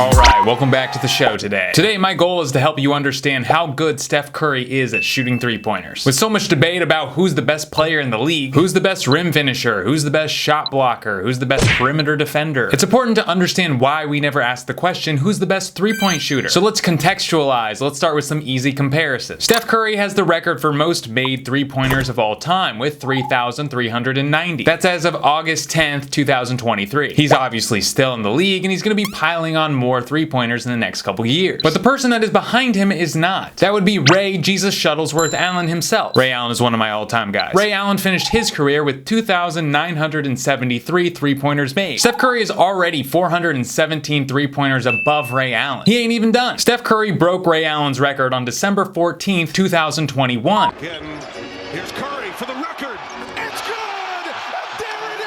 Alright, welcome back to the show today. Today, my goal is to help you understand how good Steph Curry is at shooting three-pointers. With so much debate about who's the best player in the league, who's the best rim finisher, who's the best shot blocker, who's the best perimeter defender, it's important to understand why we never ask the question, who's the best three-point shooter? So let's contextualize. Let's start with some easy comparisons. Steph Curry has the record for most made three-pointers of all time with 3,390. That's as of August 10th, 2023. He's obviously still in the league, and he's going to be piling on more three-pointers in the next couple years. But the person that is behind him is not. That would be Ray Jesus Shuttlesworth Allen himself. Ray Allen is one of my all-time guys. Ray Allen finished his career with 2,973 three-pointers made. Steph Curry is already 417 three-pointers above Ray Allen. He ain't even done. Steph Curry broke Ray Allen's record on December 14th, 2021. Again, here's Curry for the record. It's good! There it is!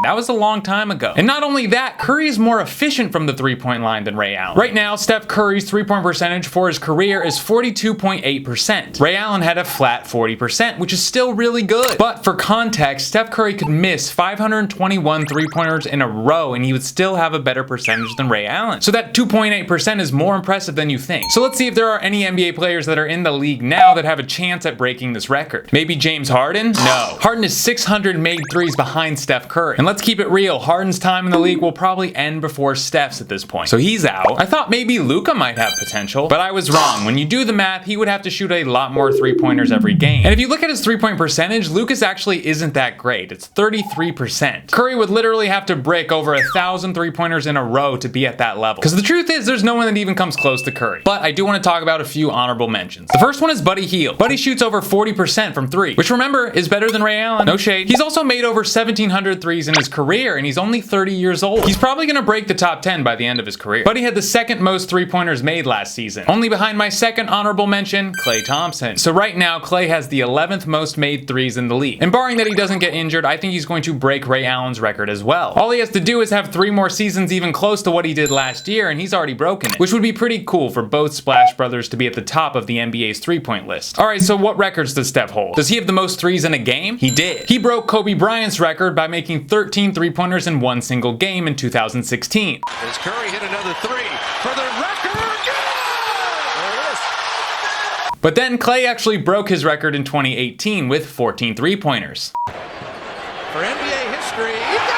That was a long time ago. And not only that, Curry is more efficient from the three-point line than Ray Allen. Right now, Steph Curry's three-point percentage for his career is 42.8%. Ray Allen had a flat 40%, which is still really good. But for context, Steph Curry could miss 521 three-pointers in a row and he would still have a better percentage than Ray Allen. So that 2.8% is more impressive than you think. So let's see if there are any NBA players that are in the league now that have a chance at breaking this record. Maybe James Harden? No. Harden is 600 made threes behind Steph Curry. And let's keep it real, Harden's time in the league will probably end before Steph's at this point. So he's out. I thought maybe Luka might have potential, but I was wrong. When you do the math, he would have to shoot a lot more three-pointers every game. And if you look at his three-point percentage, Luka's actually isn't that great. It's 33%. Curry would literally have to break over 1,000 three-pointers in a row to be at that level. Because the truth is, there's no one that even comes close to Curry. But I do want to talk about a few honorable mentions. The first one is Buddy Hield. Buddy shoots over 40% from three, which remember, is better than Ray Allen. No shade. He's also made over 1,700 threes in his career, and he's only 30 years old. He's probably gonna break the top 10 by the end of his career. Buddy had the second most three-pointers made last season, only behind my second honorable mention, Klay Thompson. So right now, Klay has the 11th most made threes in the league. And barring that he doesn't get injured, I think he's going to break Ray Allen's record as well. All he has to do is have 3 more seasons even close to what he did last year, and he's already broken it, which would be pretty cool for both Splash Brothers to be at the top of the NBA's three-point list. All right, so what records does Steph hold? Does he have the most threes in a game? He did. He broke Kobe Bryant's record by making 13 three-pointers in one single game in 2016. As Curry hit another three for the record. There it is. But then Klay actually broke his record in 2018 with 14 three-pointers. For NBA history, he got it!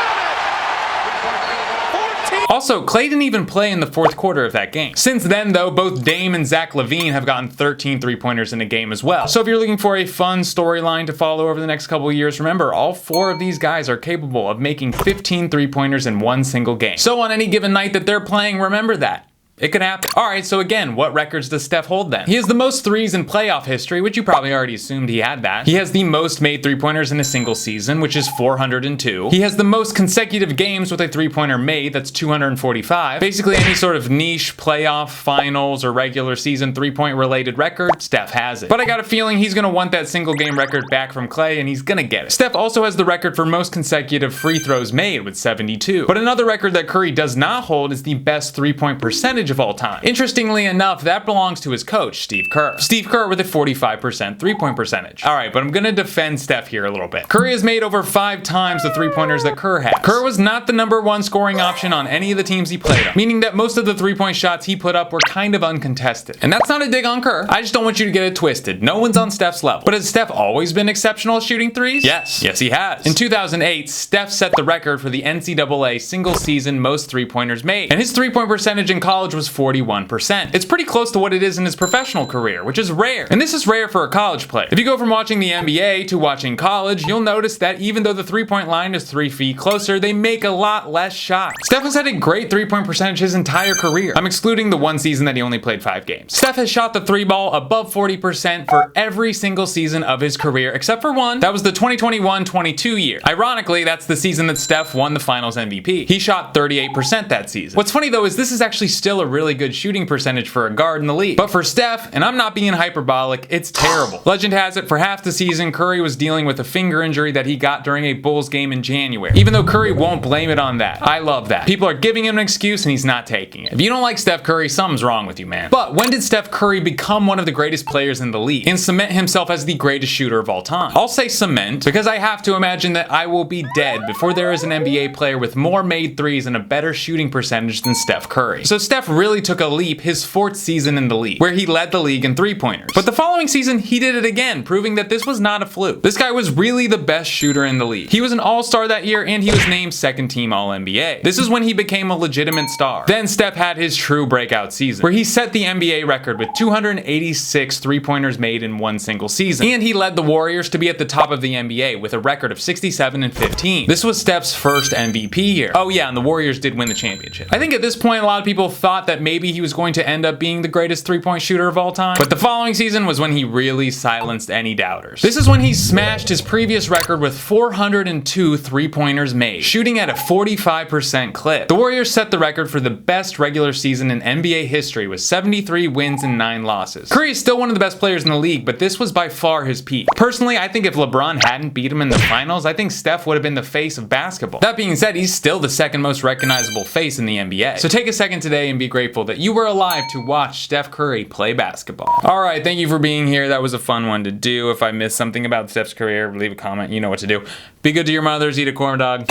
14! Also, Klay didn't even play in the fourth quarter of that game. Since then, though, both Dame and Zach LaVine have gotten 13 three-pointers in a game as well. So if you're looking for a fun storyline to follow over the next couple of years, remember, all 4 of these guys are capable of making 15 three-pointers in one single game. So on any given night that they're playing, remember that. It could happen. Alright, so again, what records does Steph hold then? He has the most threes in playoff history, which you probably already assumed he had that. He has the most made three-pointers in a single season, which is 402. He has the most consecutive games with a three-pointer made, that's 245. Basically any sort of niche playoff, finals, or regular season three-point related record, Steph has it. But I got a feeling he's gonna want that single game record back from Klay, and he's gonna get it. Steph also has the record for most consecutive free throws made with 72. But another record that Curry does not hold is the best three-point percentage of all time. Interestingly enough, that belongs to his coach, Steve Kerr. Steve Kerr with a 45% three-point percentage. Alright, but I'm gonna defend Steph here a little bit. Curry has made over 5 times the three-pointers that Kerr has. Kerr was not the #1 scoring option on any of the teams he played on, meaning that most of the three-point shots he put up were kind of uncontested. And that's not a dig on Kerr. I just don't want you to get it twisted. No one's on Steph's level. But has Steph always been exceptional at shooting threes? Yes. Yes, he has. In 2008, Steph set the record for the NCAA single-season most three-pointers made, and his three-point percentage in college was 41%. It's pretty close to what it is in his professional career, which is rare. And this is rare for a college player. If you go from watching the NBA to watching college, you'll notice that even though the three-point line is 3 feet closer, they make a lot less shots. Steph has had a great three-point percentage his entire career. I'm excluding the one season that he only played 5 games. Steph has shot the three ball above 40% for every single season of his career, except for one. That was the 2021-22 year. Ironically, that's the season that Steph won the finals MVP. He shot 38% that season. What's funny though is this is actually still a a really good shooting percentage for a guard in the league. But for Steph, and I'm not being hyperbolic, it's terrible. Legend has it, for half the season, Curry was dealing with a finger injury that he got during a Bulls game in January. Even though Curry won't blame it on that. I love that. People are giving him an excuse and he's not taking it. If you don't like Steph Curry, something's wrong with you, man. But when did Steph Curry become one of the greatest players in the league and cement himself as the greatest shooter of all time? I'll say cement because I have to imagine that I will be dead before there is an NBA player with more made threes and a better shooting percentage than Steph Curry. So Steph really took a leap his 4th season in the league, where he led the league in three-pointers. But the following season, he did it again, proving that this was not a fluke. This guy was really the best shooter in the league. He was an all-star that year and he was named 2nd team All-NBA. This is when he became a legitimate star. Then Steph had his true breakout season, where he set the NBA record with 286 three-pointers made in one single season. And he led the Warriors to be at the top of the NBA with a record of 67 and 15. This was Steph's first MVP year. Oh yeah, and the Warriors did win the championship. I think at this point, a lot of people thought that maybe he was going to end up being the greatest three-point shooter of all time. But the following season was when he really silenced any doubters. This is when he smashed his previous record with 402 three-pointers made, shooting at a 45% clip. The Warriors set the record for the best regular season in NBA history with 73 wins and 9 losses. Curry is still one of the best players in the league, but this was by far his peak. Personally, I think if LeBron hadn't beat him in the finals, I think Steph would have been the face of basketball. That being said, he's still the 2nd most recognizable face in the NBA. So take a second today and be grateful that you were alive to watch Steph Curry play basketball. Alright, thank you for being here. That was a fun one to do. If I missed something about Steph's career, leave a comment. You know what to do. Be good to your mothers, eat a corn dog.